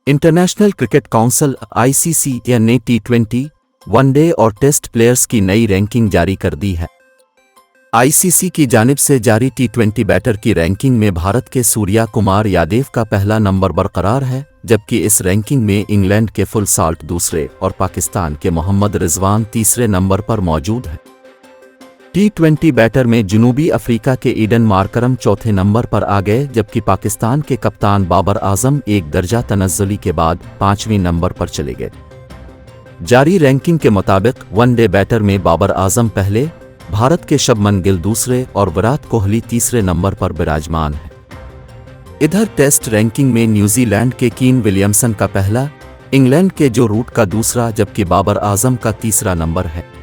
International cricket council (ICC) ने T20, one day और test players की नई रैंकिंग जारी कर दी है। ICC की जानिब से जारी T20 बैटर की रैंकिंग में भारत के सूर्या कुमार यादव का पहला नंबर बरकरार है, जबकि इस रैंकिंग में इंग्लैंड के फुल साल्ट दूसरे और पाकिस्तान के मोहम्मद रिजवान तीसरे नंबर पर मौजूद है। T20 बैटर में जनूबी अफ्रीका के ईडन मार्करम चौथे नंबर पर आ गए, जबकि पाकिस्तान के कप्तान बाबर आजम एक दर्जा तनज़्ज़ुली के बाद 5वें नंबर पर चले गए। जारी रैंकिंग के मुताबिक वनडे बैटर में बाबर आजम पहले, भारत के शुभमन गिल दूसरे और विराट कोहली तीसरे नंबर पर विराजमान है। इधर टेस्ट रैंकिंग में न्यूजीलैंड के कीन विलियमसन का पहला, इंग्लैंड के जो रूट का दूसरा, जबकि बाबर आजम का तीसरा नंबर है।